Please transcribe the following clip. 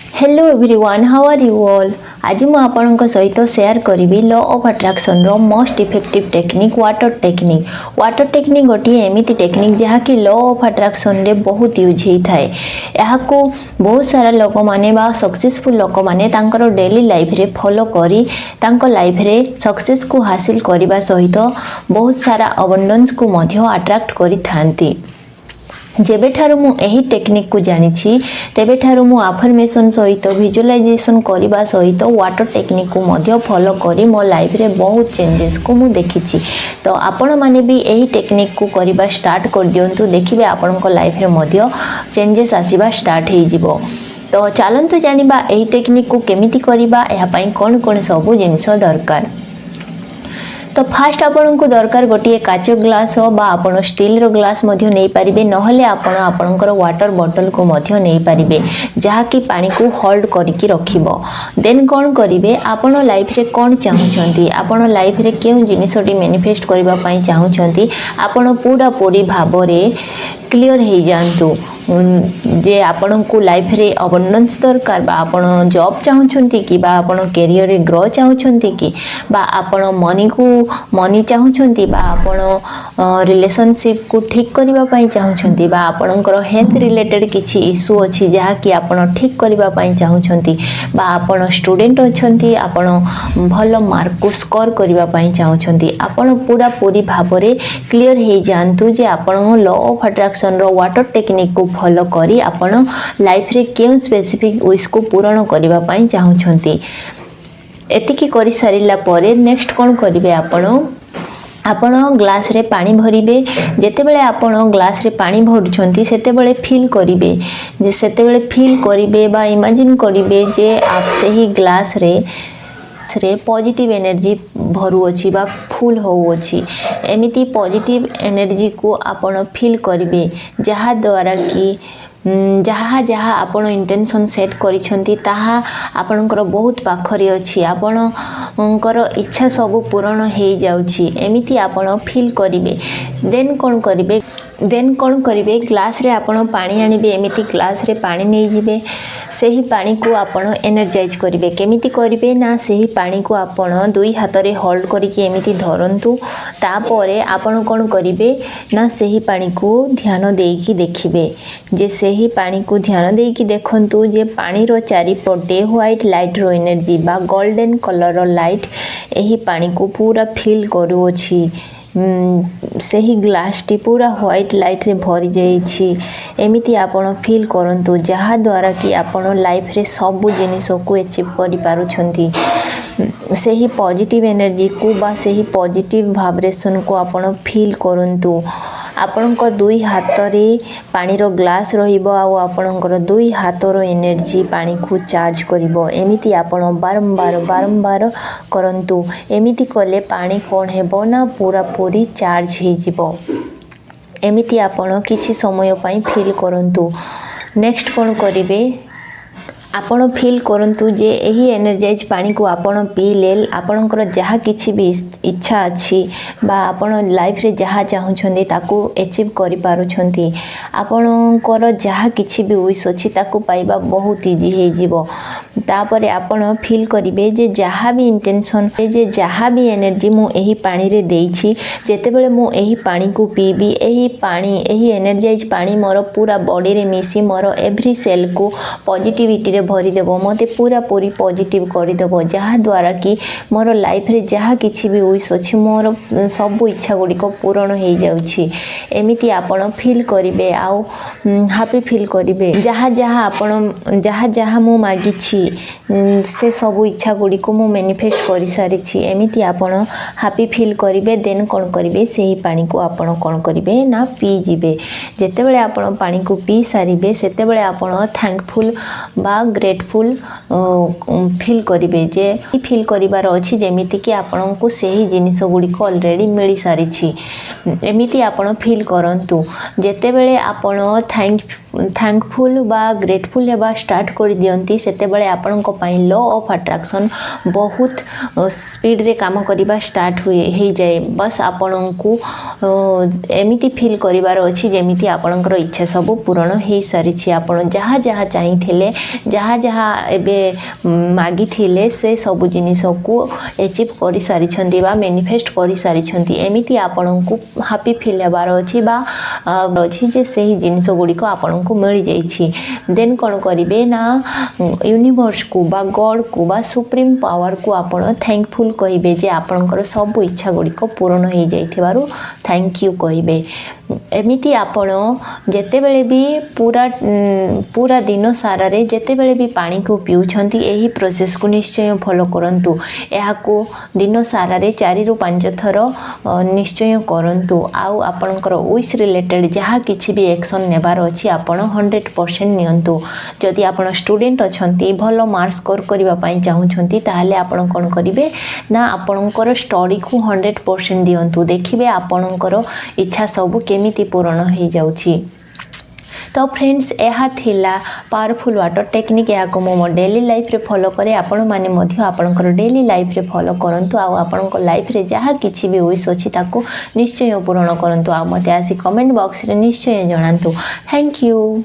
Hello everyone, how are you all. आज मु आपनक सहित शेयर करी लॉ ऑफ अट्रैक्शन रो most effective technique water technique. Water technique गोटे एमिति टेक्निक जहाँकि लॉ ऑफ अट्रैक्शन रे बहुत यूज होता है। यहाँ बहुत सारा लोक माने बा सक्सेसफुल लोक माने तांकर डेली लाइफ रे फॉलो करी तांको लाइफ रे सक्सेस को हासिल करने सहित बहुत सारा अबंडेंस को मध्य अट्रैक्ट करी थांती। जेबेठारु मु एही टेक्निक को जानिछि तेबेठारु मु अफर्मेशन सहित विजुअलाइजेशन करबा सहित वाटर टेक्निक को मध्य फॉलो करी मो लाइफ रे बहुत चेंजेस को मु देखिछि। तो आपण माने भी एही टेक्निक को करबा स्टार्ट कर दियंतु, देखिबे आपनक लाइफ रे मध्य चेंजेस आसीबा स्टार्ट हे जिवो। तो चलंतु जानिबा एही टेक्निक को केमिति करबा, एहा पई कोन कोन सब जिनिस दरकार। तो फास्ट आपन को दरकार गोटे काच ग्लास बा आपन स्टील रो ग्लास मध्य नहीं पारिबे, नहले आपन आपनकर वाटर बॉटल को मध्य नहीं पारिबे जहा कि पानी को होल्ड करके रखिबो। देन कोन करिवे, आपन लाइफ रे कोन चाहुचंती, आपन लाइफ रे केउ जिनिसटी मैनिफेस्ट करबा पई चाहुचंती, आपन पूरा पूरी भाव रे क्लियर हे जानतु जे आपन को लाइफ रे अबंडेंस दरकार बा आपन जॉब चाहुचंती कि बा आपन करियर रे ग्रो चाहुचंती कि बा आपन मनी चाहुचंती बा आपन रिलेशनशिप को ठीक करबा पई चाहुचंती बा आपनकर हेल्थ रिलेटेड किछि इशू अछि जहा कि आपन ठीक करबा पई चाहुचंती बा आपन स्टूडेंट अछंती आपन भलो मार्क को स्कोर करबा पई चाहुचंती। आपन पूरा पूरी भाव रे क्लियर हे जानतु जे आपन लॉ ऑफ अट्रैक्शन रो वाटर टेक्निक को फॉलो करी आपण लाइफ रे केउ स्पेसिफिक विश को पूर्ण करबा पई चाहुचंती। एतिकी करि सारिला परे नेक्स्ट कोन करिवे, आपण ग्लास रे पानी भरिबे। जेते बेले आपण ग्लास रे पानी भरुछंती सेते बेले फील करिवे जे सेते बेले फील करिवे बा इमेजिन करिवे जे आप सही ग्लास रे पॉजिटिव एनर्जी भरू अछि बा फुल हो अछि। एमिति पॉजिटिव एनर्जी को आपण फील करिवे जहा द्वारा कि जहा जहा आपण इंटेंशन सेट करिसंती ताहा आपनकर बहुत पाखरे अछि, आपनकर इच्छा सब पूर्ण हे जाउछि एमिति आपण फील करिवे। देन कोन करिवे ग्लास रे आपण पानी आनिबे। एमिति ग्लास रे पानी नै जिवे, सही पानी को आपण एनर्जाइज करिवे। केमिति करिवे ना, सही पानी को आपण दुई हाथ रे होल्ड करके एमिति धरंतु, तापरे आपण कोन करिवे ना सही पानी को ध्यान देकी देखिबे। जे सही पानी को ध्यान देकी देखंतु जे पानी रो चारि पटे व्हाइट लाइट रो एनर्जी बा गोल्डन कलर रो लाइट एही पानी को पूरा फील करू अछि। सही ग्लास टी पूरा व्हाइट लाइट रे भरी जाइछि एमिति आपण फील करंतु जहा द्वारा कि आपण लाइफ रे सब जिनिस को अचीव करि पारुछंती। सही पॉजिटिव एनर्जी को बा सही पॉजिटिव वाइब्रेशन को आपण फील करंतु। आपणक दुई हाथ रे पानी रो ग्लास रहिबो आ आपणकर दुई हाथ रो एनर्जी पानी को चार्ज करिवो। एमिति आपण बारंबार करंतु। एमिति कले पानी कोन हेबो ना पूरा पूरी चार्ज हे जिवो। एमिति आपण किछि समय पई फील करंतु। नेक्स्ट कोन करिवे, आपण फील करंतु जे एही एनर्जाइज पानी को आपण पीले आपणकर जहा किछि भी इच्छा अछि बा आपण लाइफ रे जहा चाहुछंती ताको अचीव करि पारुछंती। आपणकर जहा किछि भी विश अछि ताको पाइबा बहुत इजी हे जिवो। तापरे आपण फील करिवे जे जहा भी इंटेंशन जे जहा भी एनर्जी मु एही पानी रे देइछि, जेते बेले मु एही पानी को पीबी एही पानी एही एनर्जाइज पानी मोर पूरा बॉडी रे मिसी मोर एवरी सेल को पॉजिटिविटी रे भरी देबो, मते पूरा पूरी पॉजिटिव करि देबो जहा द्वारा कि मोर लाइफ रे जहा किछि भी विश अछि मोर सब इच्छा गुडी को पूर्ण हे जाउछि। एमिति आपण फील करिवे आ हैप्पी फील करिवे। जहा जहा मु मागिछि से सब इच्छा गुडी को मु मैनिफेस्ट करि सारिछि। एमिति आपण हैप्पी फील करिवे। देन कोन करिवे, सेही पानी को आपण कोन करिवे ना पी जिवे। जेते बेले आपण पानी को पी सारिवे सेते बेले आपण थैंकफुल बा ग्रेटफुल फील करिवे। जे फील करिवार अछि जेमिति कि आपण को सही जिनिस गुडी को ऑलरेडी मिली सारिछि। एमिति आपण फील करंतु। जेते बेले आपण थैंकफुल बा ग्रेटफुल हेबा स्टार्ट कर दियंती सेतेबेले आपणको पई लॉ ऑफ अट्रैक्शन बहुत स्पीड रे काम करबा स्टार्ट हो जाए बस आपणको एमिति फील करिवार अछि जेमिति आपणकर इच्छा सब पूर्ण हो सारी आपण जहाँ जहाँ चाहिए जहाँ जहाँ एबे मागी थिले से सब जिनिस को अचीव कर सारी बा मैनिफेस्ट कर सारी एमिति आपणको हैप्पी फील हेबार अछि बा अछि जे सही जिनिस गुड़िक आपणको मिल जाइछि देन कौन करिवे ना यूनिवर्स को बा गॉड को बा सुप्रीम पावर को आपण थैंकफुल कहिबे जे आपणकर सब इच्छा गुड़िक पूर्ण हो जाइथिबारु थैंक यू कहिबे एमिति आपण जेतेबेले भी पूरा दिन सारा रे जेतेबेले भी पानी को पिउछंती एही प्रोसेस को निश्चय फॉलो करंतु एहाको दिन सारा रे 4 रु 5 थर निश्चय करंतु आउ आपणकर विश रिलेटेड जहाँ किछि भी एक्शन नेबार अछि आपण 100% नियंतु जदि आपण स्टूडेंट अछंती भलो मार्क्स स्कोर करबा पई चाहुछंती ताहाले आपण कोन करिवे ना आपणकर स्टडी को 100% दियंतु देखिबे आपणकर इच्छा सब केमिति पूर्ण हो जाउछि तो फ्रेंड्स यह थिला पावरफुल वाटर टेक्निक या को मो डेली लाइफ रे फॉलो करे आपण माने मध्य आपणकर डेली लाइफ रे फॉलो करंतु आ आपणक लाइफ रे जहाँ किछि भी विश अछि ताको निश्चय पूर्ण करंतु आ मते आसी कमेंट बॉक्स रे निश्चय जणांतु थैंक यू।